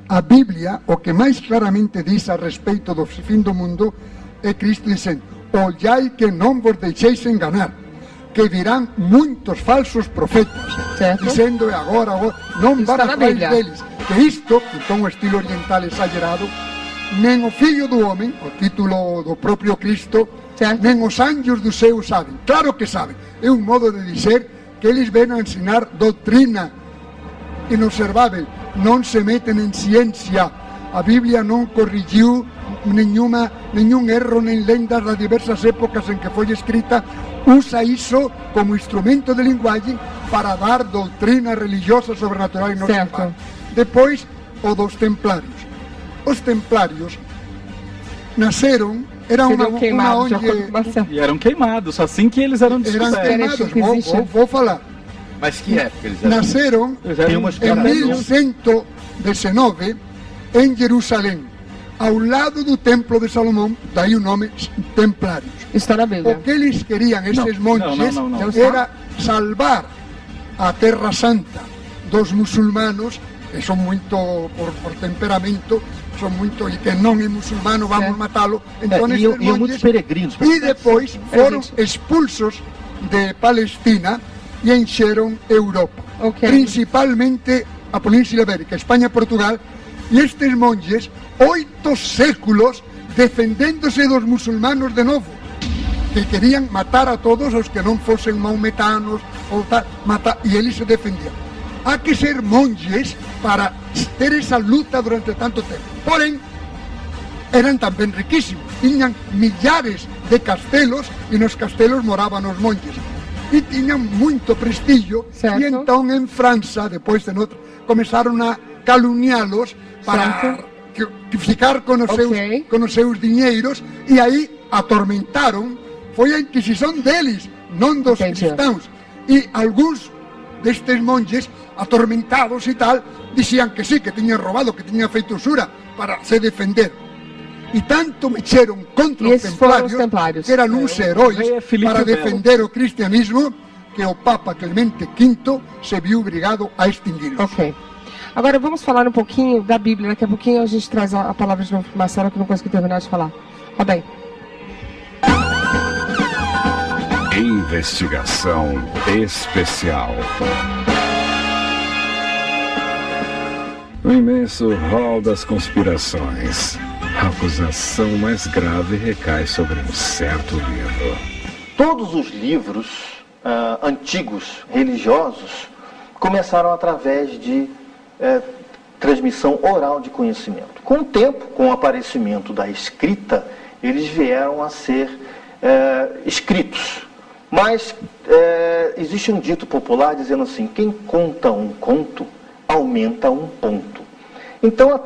A Bíblia, o que mais claramente diz a respeito do fim do mundo, é Cristo dizendo: olhai que não vos deixeis enganar, que virão muitos falsos profetas, certo, dizendo agora, não vá atrás deles. Que isto, então o estilo oriental exagerado, nem o Filho do Homem, o título do próprio Cristo, certo, nem os anjos do céu sabem. Claro que sabem. É um modo de dizer que eles vêm a ensinar doutrina inobservável, não se metem em ciência. A Bíblia não corrigiu nenhum erro nem lendas das diversas épocas em que foi escrita. Usa isso como instrumento de linguagem para dar doutrina religiosa sobrenatural e não observável. Depois, o dos templários. Os templários nasceram, era uma ONG... E eram queimados, assim que eles eram descobertos. Vou falar. Mas que época eles eram? Nasceram em 1119 em Jerusalém, ao lado do Templo de Salomão, daí o nome Templários. Está na Bíblia. O que eles queriam, esses monges, era salvar a Terra Santa dos muçulmanos, que são muito, por temperamento, são muito, e que não é muçulmano, vamos matá-lo. Então, e muitos peregrinos. E depois foram expulsos de Palestina e encheram Europa, principalmente a Península Ibérica, Espanha, Portugal, e estes monges, 8 séculos defendendo-se dos muçulmanos de novo, que queriam matar a todos os que não fossem maometanos, e eles se defendiam. Há que ser monges para ter essa luta durante tanto tempo. Porém, eram também riquíssimos, tinham milhares de castelos e nos castelos moravam os monges. E tinham muito prestígio, e então em França, depois de outro, começaram a caluniá-los para ficar com os seus dinheiros, e aí atormentaram. Foi a Inquisição deles, não dos cristãos. E alguns destes monges, atormentados e tal, diziam que sí, que tinham roubado, que tinham feito usura para se defender. E tanto mexeram contra os templários, que eram uns heróis para defender o cristianismo, que o Papa Clemente V se viu obrigado a extingui-los. Ok. Agora vamos falar um pouquinho da Bíblia. Daqui a pouquinho a gente traz a palavra de novo para Marcelo, que não consegui terminar de falar. Roda aí. Investigação especial. O imenso rol das conspirações. A acusação mais grave recai sobre um certo livro. Todos os livros antigos, religiosos, começaram através de transmissão oral de conhecimento. Com o tempo, com o aparecimento da escrita, eles vieram a ser escritos. Mas existe um dito popular dizendo assim: quem conta um conto, aumenta um ponto. Então a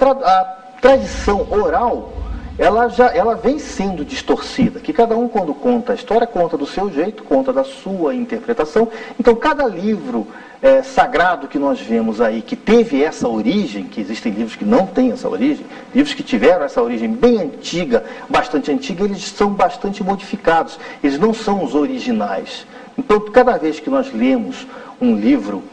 tradição oral, ela vem sendo distorcida, que cada um, quando conta a história, conta do seu jeito, conta da sua interpretação. Então cada livro sagrado que nós vemos aí, que teve essa origem, que existem livros que não têm essa origem, livros que tiveram essa origem bem antiga, bastante antiga, eles são bastante modificados, eles não são os originais. Então cada vez que nós lemos um livro,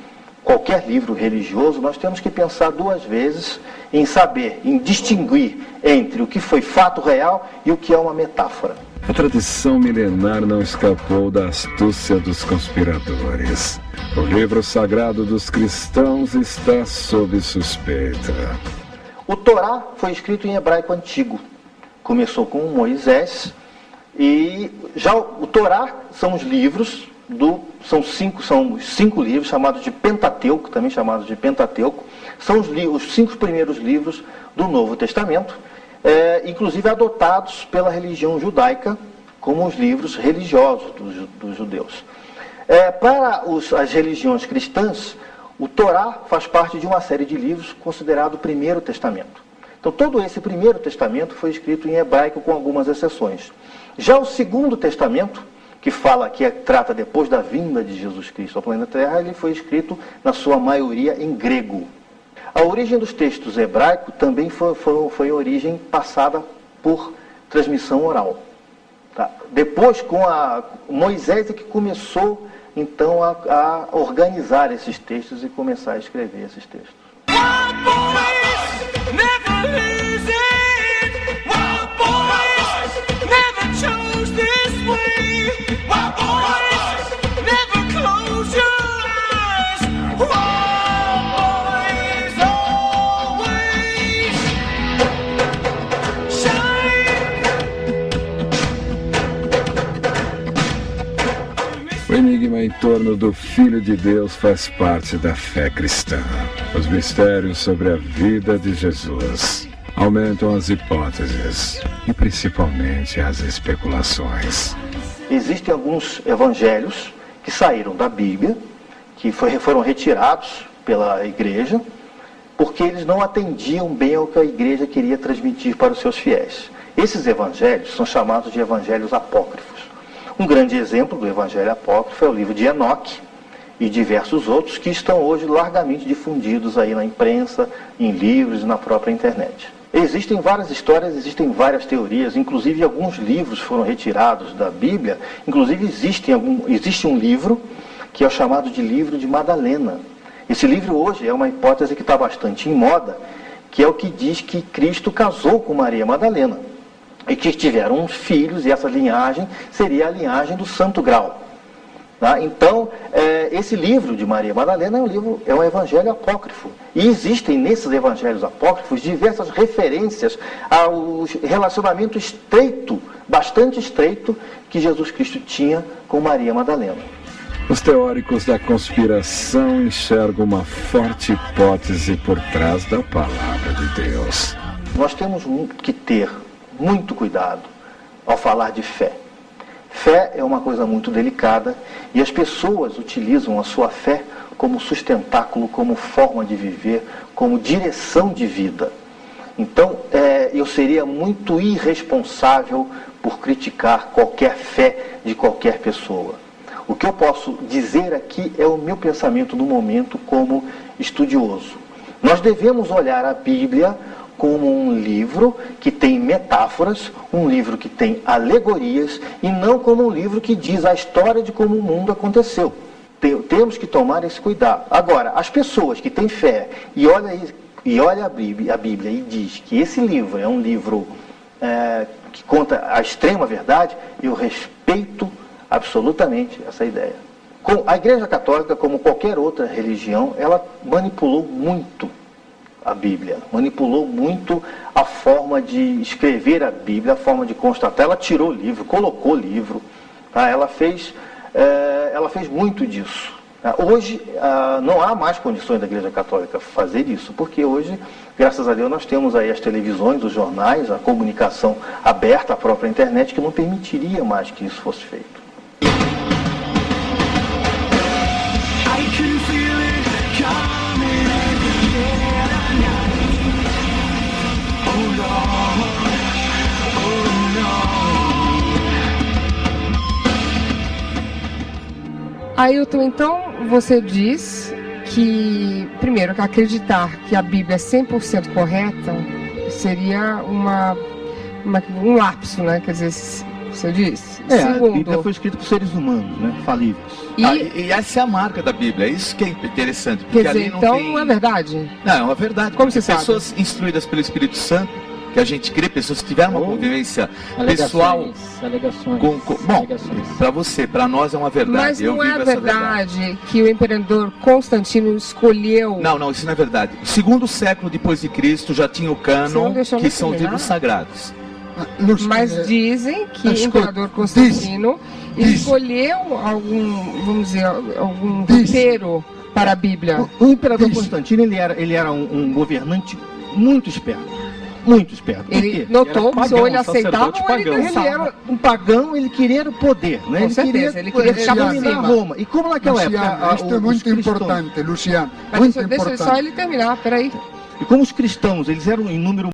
qualquer livro religioso, nós temos que pensar 2 vezes em saber, em distinguir entre o que foi fato real e o que é uma metáfora. A tradição milenar não escapou da astúcia dos conspiradores. O livro sagrado dos cristãos está sob suspeita. O Torá foi escrito em hebraico antigo. Começou com Moisés, e já o Torá são os livros são os 5 livros chamados de Pentateuco, também chamados de Pentateuco. São os 5 primeiros livros do Novo Testamento, inclusive adotados pela religião judaica como os livros religiosos dos judeus. Para as religiões cristãs, o Torá faz parte de uma série de livros considerado o Primeiro Testamento. Então todo esse Primeiro Testamento foi escrito em hebraico, com algumas exceções. Já o Segundo Testamento, que trata depois da vinda de Jesus Cristo ao planeta Terra, ele foi escrito, na sua maioria, em grego. A origem dos textos hebraicos também foi origem passada por transmissão oral. Tá? Depois, com Moisés é que começou, então, a organizar esses textos e começar a escrever esses textos. torno do Filho de Deus faz parte da fé cristã. Os mistérios sobre a vida de Jesus aumentam as hipóteses e principalmente as especulações. Existem alguns evangelhos que saíram da Bíblia, que foram retirados pela igreja, porque eles não atendiam bem ao que a igreja queria transmitir para os seus fiéis. Esses evangelhos são chamados de evangelhos apócrifos. Um grande exemplo do evangelho apócrifo é o livro de Enoque e diversos outros que estão hoje largamente difundidos aí na imprensa, em livros e na própria internet. Existem várias histórias, existem várias teorias, inclusive alguns livros foram retirados da Bíblia. Inclusive existe um livro que é o chamado de livro de Madalena. Esse livro hoje é uma hipótese que está bastante em moda, que é o que diz que Cristo casou com Maria Madalena e que tiveram uns filhos, e essa linhagem seria a linhagem do Santo Grau. Tá? Então, esse livro de Maria Madalena é um evangelho apócrifo. E existem nesses evangelhos apócrifos diversas referências ao relacionamento estreito, bastante estreito, que Jesus Cristo tinha com Maria Madalena. Os teóricos da conspiração enxergam uma forte hipótese por trás da palavra de Deus. Nós temos que ter muito cuidado ao falar de fé. Fé é uma coisa muito delicada e as pessoas utilizam a sua fé como sustentáculo, como forma de viver, como direção de vida. Então, eu seria muito irresponsável por criticar qualquer fé de qualquer pessoa. O que eu posso dizer aqui é o meu pensamento no momento como estudioso. Nós devemos olhar a Bíblia como um livro que tem metáforas, um livro que tem alegorias, e não como um livro que diz a história de como o mundo aconteceu. Temos que tomar esse cuidado. Agora, as pessoas que têm fé e olha a Bíblia e diz que esse livro é um livro que conta a extrema verdade, eu respeito absolutamente essa ideia. A Igreja Católica, como qualquer outra religião, ela manipulou muito a Bíblia, manipulou muito a forma de escrever a Bíblia, a forma de constatar. Ela tirou o livro, colocou o livro, tá? Ela fez muito disso. Hoje não há mais condições da Igreja Católica fazer isso, porque hoje, graças a Deus, nós temos aí as televisões, os jornais, a comunicação aberta, a própria internet, que não permitiria mais que isso fosse feito. Ailton, então você diz que, primeiro, que acreditar que a Bíblia é 100% correta seria um lapso, né? Quer dizer, você diz? Segundo, a Bíblia foi escrita por seres humanos, né? Falíveis. E essa é a marca da Bíblia, é isso que é interessante. Porque quer dizer, ali não então tem... não é verdade? Não, é uma verdade. Como você sabe? Pessoas instruídas pelo Espírito Santo, que a gente crê, pessoas que tiveram uma convivência pessoal. Alegações. Bom, para você, para nós é uma verdade. Mas não é verdade que o imperador Constantino escolheu... Não, isso não é verdade. O segundo século depois de Cristo já tinha o cânon, que são os livros sagrados. Mas dizem que o imperador Constantino escolheu algum roteiro para a Bíblia. O imperador Constantino, ele era um governante muito esperto. Muito esperto. Ele notou que ou ele aceitava ou ele dançava. Ele era um pagão, ele queria o poder, né? Ele queria ficar dominar Roma. E como naquela época... Isto é muito importante, Luciano. Deixa só ele terminar, peraí. E como os cristãos, eles eram em número